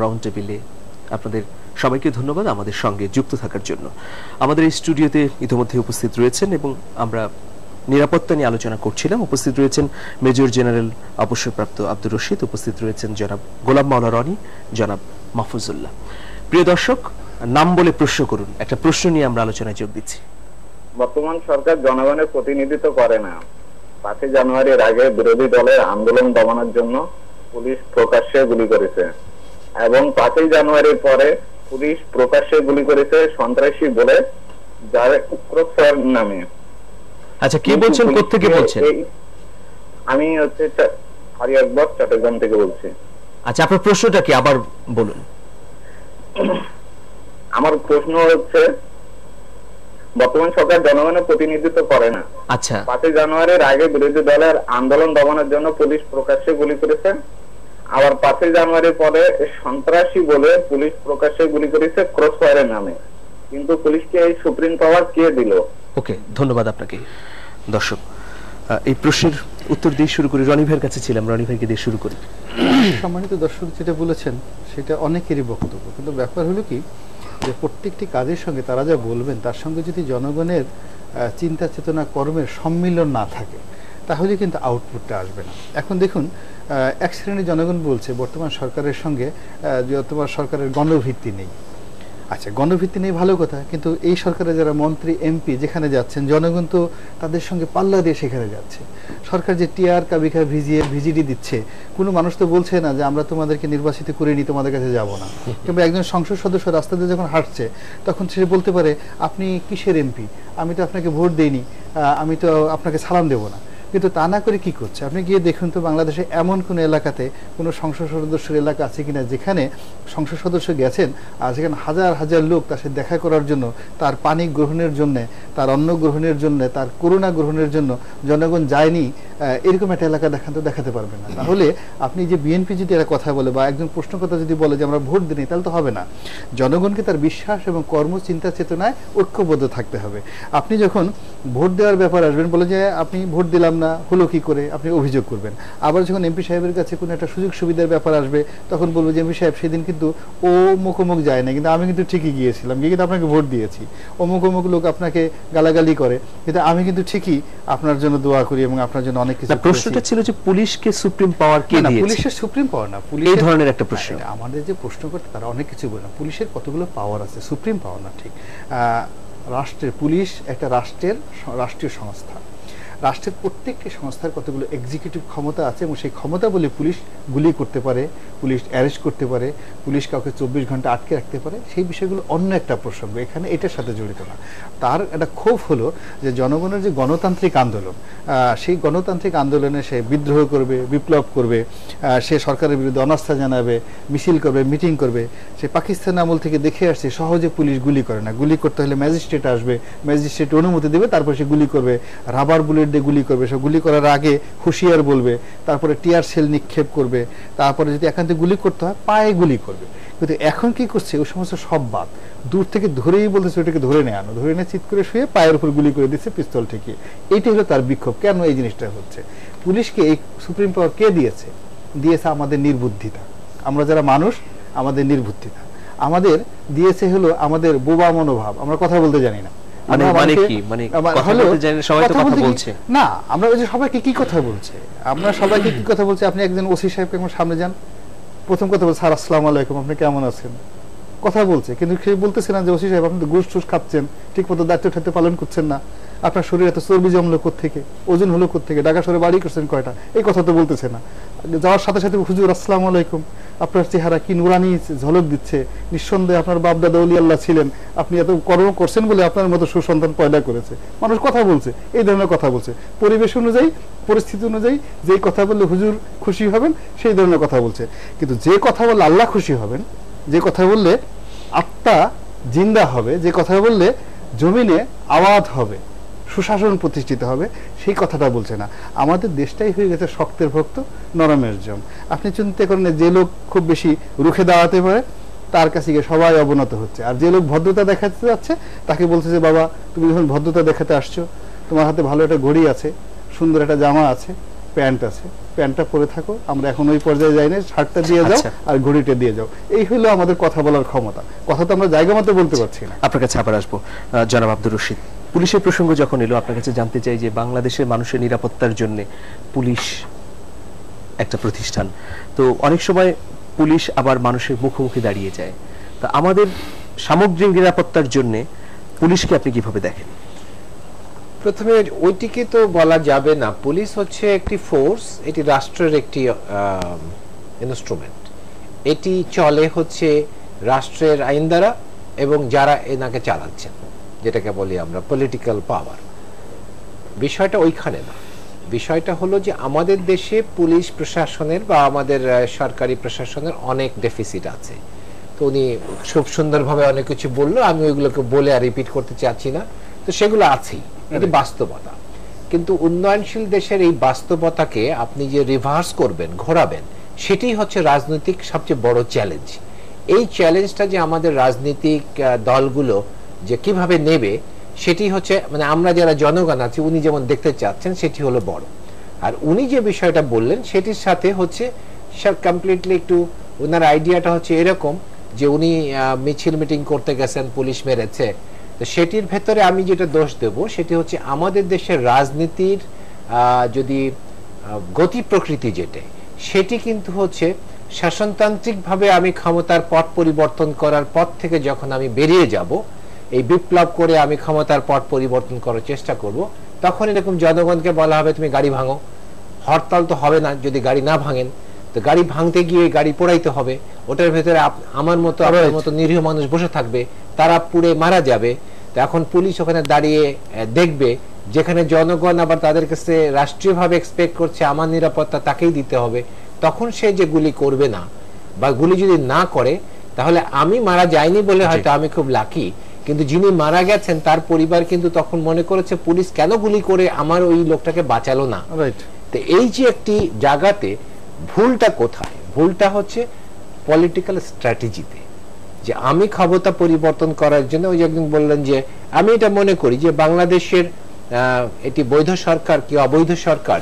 Round টেবিলে আপনাদের সবাইকে ধন্যবাদ আমাদের সঙ্গে যুক্ত থাকার জন্য। আমাদের এই স্টুডিওতে ইতিমধ্যে উপস্থিত রয়েছেন এবং আমরা নিরাপত্তা নিয়ে আলোচনা করছিলাম। উপস্থিত রয়েছেন মেজর জেনারেল অবসরপ্রাপ্ত আব্দুর রশিদ, উপস্থিত রয়েছেন জনাব গোলাম মাওলা রনি, জনাব মাহফুজুল্লাহ। প্রিয় দর্শক, নাম বলে প্রশ্ন করুন, একটা প্রশ্ন নিয়ে আমরা আলোচনায় যোগ দিচ্ছি। বর্তমান সরকার জনগণের প্রতিনিধিত্ব করে না। 5 জানুয়ারির আগে বিরোধী দলের আন্দোলন দমানোর জন্য পুলিশ প্রকাশ্যে গুলি করেছে এবং 5 জানুয়ারির পরে পুলিশ প্রকাশ্যে গুলি করেছে সন্ত্রাসী বলে, যার ক্রসফায়ার নামে। আচ্ছা, কে বলছেন, কোত্থেকে বলছেন? আমি আলী আকবর, চট্টগ্রাম থেকে বলছি। আচ্ছা, আপনার প্রশ্নটা কি আবার বলুন। আমার প্রশ্ন হচ্ছে, বর্তমান সরকার জনগণের প্রতিনিধিত্ব করে না। আচ্ছা, 5 জানুয়ারির আগে বিরোধী দলের আন্দোলন দমানোর জন্য পুলিশ প্রকাশ্যে গুলি করেছে, আবার 5 জানুয়ারির পরে সন্ত্রাসী বলে পুলিশ প্রকাশ্যে গুলি করেছে ক্রসফায়ারের নামে। কিন্তু পুলিশকে এই সুপ্রিম পাওয়ার কে দিল? ওকে, ধন্যবাদ আপনাকে। দর্শক, এই প্রশ্নের উত্তর দিয়ে শুরু করি। রনি ভাইয়ের কাছে ছিলাম, রনি ভাইকে দিয়ে শুরু করি। সম্মানিত দর্শক, যেটা বলেছেন সেটা অনেকেরই বক্তব্য, কিন্তু ব্যাপার হলো কি যে প্রত্যেকটি কাজের সঙ্গে তারা যা বলবেন তার সঙ্গে যদি জনগণের চিন্তা চেতনা কর্মের সম্মিলন না থাকে তাহলে কিন্তু আউটপুটটা আসবে না। এখন দেখুন, এক শ্রেণীর জনগণ বলছে বর্তমান সরকারের সঙ্গে বর্তমান সরকারের গণভিত্তি নেই। আচ্ছা, গণভিত্তি নেই ভালো কথা, কিন্তু এই সরকারের যারা মন্ত্রী এমপি যেখানে যাচ্ছেন জনগণ তো তাদের সঙ্গে পাল্লা দিয়ে সেখানে যাচ্ছে। সরকার যে টিআর কাবিখা ভিজিডি দিচ্ছে, কোনো মানুষ তো বলছে না যে আমরা তোমাদেরকে নির্বাচিত করে নিই, তোমাদের কাছে যাব না। কিংবা একজন সংসদ সদস্য রাস্তা দিয়ে যখন হাঁটছে তখন সে বলতে পারে আপনি কিসের এমপি, আমি তো আপনাকে ভোট দেইনি, আমি তো আপনাকে সালাম দেবো না। কিন্তু তা না করে কি করছে? আপনি গিয়ে দেখুন তো বাংলাদেশে এমন কোনো এলাকাতে কোনো সংসদ সদস্যের এলাকা আছে কিনা যেখানে সংসদ সদস্য গেছেন আর সেখানে হাজার হাজার লোক তার সাথে দেখা করার জন্য, তার পানি গ্রহণের জন্যে, তার অন্ন গ্রহণের জন্য, তার করোনা গ্রহণের জন্য জনগণ যায়নি, এরকম একটা এলাকা দেখাতে পারবেন না। তাহলে আপনি যে বিএনপি যদি এরা কথা বলে বা একজন প্রশ্নকর্তা যদি বলে যে আমরা ভোট দিই, তাহলে তো হবে না। জনগণকে তার বিশ্বাস এবং কর্মচিন্তা চেতনায় ঐক্যবদ্ধ থাকতে হবে। আপনি যখন ভোট দেওয়ার ব্যাপার আসবেন, বলে যে আপনি ভোট দিলাম না, হলো কি করে, আপনি অভিযোগ করবেন। আবার যখন এমপি সাহেবের কাছে কোনো একটা সুযোগ সুবিধার ব্যাপার আসবে তখন বলবো যে এমপি সাহেব সেদিন কিন্তু ও মুখোমুখ যায় না, কিন্তু আমি কিন্তু ঠিকই গিয়েছিলাম, গিয়ে কিন্তু আপনাকে ভোট দিয়েছি। ও মুখোমুখ লোক আপনাকে গালাগালি করে, কিন্তু আমি কিন্তু ঠিকই আপনার জন্য দোয়া করি এবং আপনার জন্য অনেক কিছু। প্রশ্নটা ছিল যে পুলিশকে সুপ্রিম পাওয়ার কে দিয়েছে? পুলিশের সুপ্রিম পাওয়ার না, পুলিশ এই ধরনের একটা প্রশ্ন। আমাদের যে প্রশ্ন করতে তারা অনেক কিছু বলে না, পুলিশের কতগুলো পাওয়ার আছে, সুপ্রিম পাওয়ার না। ঠিক, রাষ্ট্রের পুলিশ একটা রাষ্ট্রীয় সংস্থা। রাষ্ট্রের প্রত্যেকটি সংস্থার কতগুলো এক্সিকিউটিভ ক্ষমতা আছে এবং সেই ক্ষমতা বলে পুলিশ গুলি করতে পারে, পুলিশ অ্যারেস্ট করতে পারে, পুলিশ কাউকে 24 ঘন্টা আটকে রাখতে পারে। সেই বিষয়গুলো অন্য একটা প্রসঙ্গ, এখানে এটার সাথে জড়িত না। তার একটা ক্ষোভ হলো যে জনগণের যে গণতান্ত্রিক আন্দোলন, সেই গণতান্ত্রিক আন্দোলনে সে বিদ্রোহ করবে, বিপ্লব করবে, সে সরকারের বিরুদ্ধে অনাস্থা জানাবে, মিছিল করবে, মিটিং করবে। সে পাকিস্তান আমল থেকে দেখে আসছে সহজে পুলিশ গুলি করে না। গুলি করতে হলে ম্যাজিস্ট্রেট আসবে, ম্যাজিস্ট্রেট অনুমতি দেবে, তারপর সে গুলি করবে। রাবার বুলেট দিয়ে গুলি করবে, সে গুলি করার আগে হুঁশিয়ার বলবে, তারপরে টিয়ার সেল নিক্ষেপ করবে, তারপরে যদি একান্তে গুলি করতে হয় পায়ে গুলি করবে। কিন্তু এখন কি করছে, ওই সমস্ত সব বাদ, দূর থেকে ধরেই বলতেছে ওটাকে ধরে নিয়ে আনো, ধরে নিয়ে চিৎ করে শুয়ে পায়ের উপর গুলি করে দিচ্ছে পিস্তল ঠেকিয়ে। এইটাই হলো তার বিক্ষোভ। কেন এই জিনিসটা হচ্ছে? পুলিশকে এই সুপ্রিম পাওয়ার কে দিয়েছে? দিয়েছে আমাদের নির্বুদ্ধিতা। আমরা যারা মানুষ, আমাদের নির্বুদ্ধিতা আমাদের দিয়েছে হলো আমাদের বোবা মনোভাব, আমরা কথা বলতে জানি না। মানে কি, মানে কথা বলতে জানেন, সবাই তো কথা বলছে না। আমরা ওই যে সবাইকে কি কথা বলছে, আমরা সবাইকে কি কথা বলছি। আপনি একজন ওসি সাহেবকে আমার সামনে যান, প্রথম কথা বলছে স্যার আসসালামু আলাইকুম, আপনি কেমন আছেন, কথা বলছে। কিন্তু সে বলতেছে না যে ওসি সাহেব আপনি তো ঘুষ টুস খাচ্ছেন, ঠিক মতো দায়িত্ব ঠায়িত্ব পালন করছেন না, আপনার শরীরে এত চর্বি জমলো কোত্থেকে, ওজন হলো কোত্থেকে, ঢাকা শহরে বাড়ি করছেন কয়টা, এই কথা তো বলতেছে না। যাওয়ার সাথে সাথে হুজুর আসসালামু আলাইকুম, আপনার চেহারা কি নুরানি ঝলক দিচ্ছে, নিঃসন্দেহে আপনার বাপ দাদা ওলি আল্লাহ ছিলেন, আপনি এত কর্ম করছেন বলে আপনার মতো সুসন্তান পয়দা করেছে। মানুষ কথা বলছে, এই ধরনের কথা বলছে, পরিবেশ অনুযায়ী, পরিস্থিতি অনুযায়ী যে কথা বললে হুজুর খুশি হবেন সেই ধরনের কথা বলছে। কিন্তু যে কথা বললে আল্লাহ খুশি হবেন, যে কথা বললে আত্মা জিন্দা হবে, যে কথা বললে জমিনে আওয়াজ হবে, সুশাসন প্রতিষ্ঠিত হবে, সেই কথাটা বলছে না। আমাদের দেশটাই হয়ে গেছে শক্তের ভক্ত নরমের জম। আপনি চিন্তা করেন যে লোক খুব বেশি রুখে দাঁড়াতে পারে তার কাছে গিয়ে সবাই অবনত হচ্ছে, আর যে লোক ভদ্রতা দেখাতে যাচ্ছে তাকে বলছে যে বাবা তুমি যখন ভদ্রতা দেখাতে আসছো, তোমার হাতে ভালো একটা ঘড়ি আছে, সুন্দর একটা জামা আছে, প্যান্ট আছে, প্যান্টটা পরে থাকো, আমরা এখন ওই পর্যায়ে যাই না, শার্টটা দিয়ে যাও আর ঘড়িটা দিয়ে যাও, এই হলো আমাদের কথা বলার ক্ষমতা। কথা তো আমরা জায়গা মতো বলতে পারছি না। আপনার কাছে আবার আসবো জনাব আব্দুর রশিদ, পুলিশের প্রসঙ্গ যখন এলো আপনার কাছে জানতে চাই যে বাংলাদেশের মানুষের নিরাপত্তার জন্য পুলিশ একটা প্রতিষ্ঠান, তো অনেক সময় পুলিশ আবার মানুষের মুখোমুখি দাঁড়িয়ে যায়, তা আমাদের সামগ্রিক নিরাপত্তার জন্য পুলিশকে আপনি কিভাবে দেখেন? প্রথমে ওইটিকে তো বলা যাবে না, পুলিশ হচ্ছে একটি ফোর্স, এটি রাষ্ট্রের একটি ইনস্ট্রুমেন্ট, এটি চলে হচ্ছে রাষ্ট্রের আইন দ্বারা এবং যারা এনাকে চালাচ্ছেন, যেটাকে বলি আমরা পলিটিক্যাল পাওয়ার। বিষয়টা ওইখানে না, বিষয়টা হলো যে আমাদের দেশে পুলিশ প্রশাসনের বা আমাদের সরকারি প্রশাসনের অনেক ডেফিসিট আছে। তো উনি খুব সুন্দরভাবে অনেক কিছু বললো, আমি ওইগুলোকে বলে আর রিপিট করতে চাচ্ছি না, তো সেগুলো আছেই, এটি বাস্তবতা। কিন্তু উন্নয়নশীল দেশের এই বাস্তবতাকে আপনি যে রিভার্স করবেন, ঘোরাবেন, সেটাই হচ্ছে রাজনৈতিক সবচেয়ে বড় চ্যালেঞ্জ। এই চ্যালেঞ্জটা যে আমাদের রাজনৈতিক দলগুলো যে কিভাবে নেবে, সেটি হচ্ছে মানে আমরা যারা জনগণ আছি, উনি যেমন দেখতে চাচ্ছেন সেটি হলো বড়। আর উনি যে বিষয়টা বললেন সেটির সাথে হচ্ছে কমপ্লিটলি একটু ওনার আইডিয়াটা হচ্ছে এরকম যে উনি মিছিল মিটিং করতে গেছেন, পুলিশ মেরেছে, তো সেটির ভেতরে আমি যেটা দোষ দেব সেটি হচ্ছে আমাদের দেশের রাজনীতির যদি গতি প্রকৃতি যেটা, সেটি কিন্তু হচ্ছে শাসনতান্ত্রিকভাবে আমি ক্ষমতার পথ পরিবর্তন করার পথ থেকে যখন আমি বেরিয়ে যাব, এই বিপ্লব করে আমি ক্ষমতার পথ পরিবর্তন করার চেষ্টা করব, তখন এরকম জনগণকে বলা হবে তুমি গাড়ি ভাঙো। হরতাল তো হবে না যদি গাড়ি না ভাঙেন, তো গাড়ি ভাঙতে গিয়ে গাড়ি পোড়াইতে হবে, ওটার ভেতরে আমার মতো আপনার মতো নিরীহ মানুষ বসে থাকবে, তারা পুড়ে মারা যাবে। তো এখন পুলিশ ওখানে দাঁড়িয়ে দেখবে, যেখানে জনগণ আবার তাদের কাছে রাষ্ট্রীয়ভাবে এক্সপেক্ট করছে আমার নিরাপত্তা তাকেই দিতে হবে, তখন সে যে গুলি করবে না বা গুলি যদি না করে, তাহলে আমি মারা যাইনি বলে হয়তো আমি খুব লাকি, কিন্তু যিনি মারা গেছেন তার পরিবার কিন্তু তখন মনে করেছে পুলিশ কেন গুলি করে আমার ওই লোকটাকে বাঁচালো না। তো এই যে একটি জায়গাতে ভুলটা কোথায়, ভুলটা হচ্ছে পলিটিক্যাল স্ট্র্যাটেজিতে, যে আমি ক্ষমতা পরিবর্তন করার জন্য, ওই একদিন বললেন যে আমি এটা মনে করি যে বাংলাদেশের এটি বৈধ সরকার কি অবৈধ সরকার,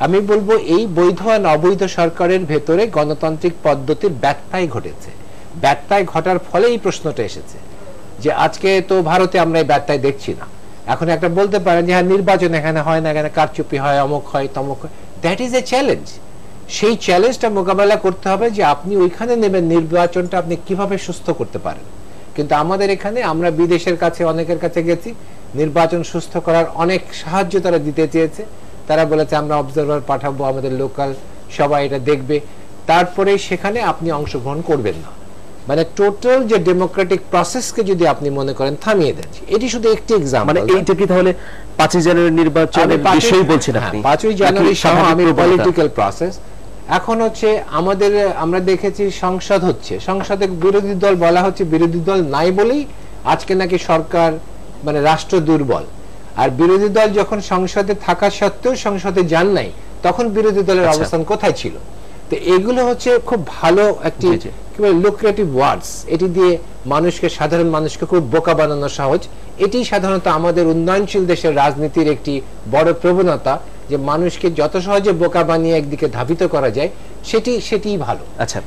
আমি বলবো এই বৈধ আর অবৈধ সরকারের ভেতরে গণতান্ত্রিক পদ্ধতির ব্যত্যয় ঘটেছে। ব্যত্যয় ঘটার ফলে এই প্রশ্নটা এসেছে যে আজকে তো ভারতে আমরা এই ব্যত্যয় দেখছি না। এখন একটা বলতে পারেন যে হ্যাঁ নির্বাচন এখানে হয় না, এখানে কারচুপি হয়, অমুক হয়, তমুক হয়, দ্যাট ইজ এ চ্যালেঞ্জ। সেই চ্যালেঞ্জটা মোকাবেলা করতে হবে যে আপনি ওইখানে নেবেন নির্বাচনটা আপনি কিভাবে সুস্থ করতে পারেন। কিন্তু আমাদের এখানে আমরা বিদেশের কাছে অনেকের কাছে গেছি, নির্বাচন সুস্থ করার অনেক সাহায্য তারা দিতে চেয়েছে, তারা বলেছে আমরা অবজারভার পাঠাবো, আমাদের লোকাল সবাই এটা দেখবে, তারপরে সেখানে আপনি অংশগ্রহণ করবেন না। মানে টোটাল যে ডেমোক্রেটিক প্রসেসকে যদি আপনি মনে করেন থামিয়ে দেন, এটি শুধু একটি এক্সাম্পল। মানে এইটা কি তাহলে 5ই জানুয়ারি নির্বাচনের বিষয় বলছেন আপনি? 5ই জানুয়ারি সহ আমি পলিটিক্যাল প্রসেস। এখন হচ্ছে আমাদের আমরা দেখেছি সংসদ হচ্ছে, সংসদে বিরোধী দল বলা হচ্ছে বিরোধী দল নাই বলেই আজকে নাকি সরকার মানে রাষ্ট্র দুর্বল। আর বিরোধী দল যখন সংসদে থাকা সত্ত্বেও সংসদে যান নাই, তখন বিরোধী দলের অবস্থান কোথায় ছিল? তো এগুলো হচ্ছে খুব ভালো একটি লুক্রেটিভ ওয়ার্ডস, এটি দিয়ে মানুষকে, সাধারণ মানুষকে খুব বোকা বানানো সহজ। এটি সাধারণত আমাদের উন্নয়নশীল দেশের রাজনীতির একটি বড় প্রবণতা, যে মানুষকে যত সহজে বোকা বানিয়ে একদিকে ধাবিত করা যায় সেটি ভালো। আচ্ছা,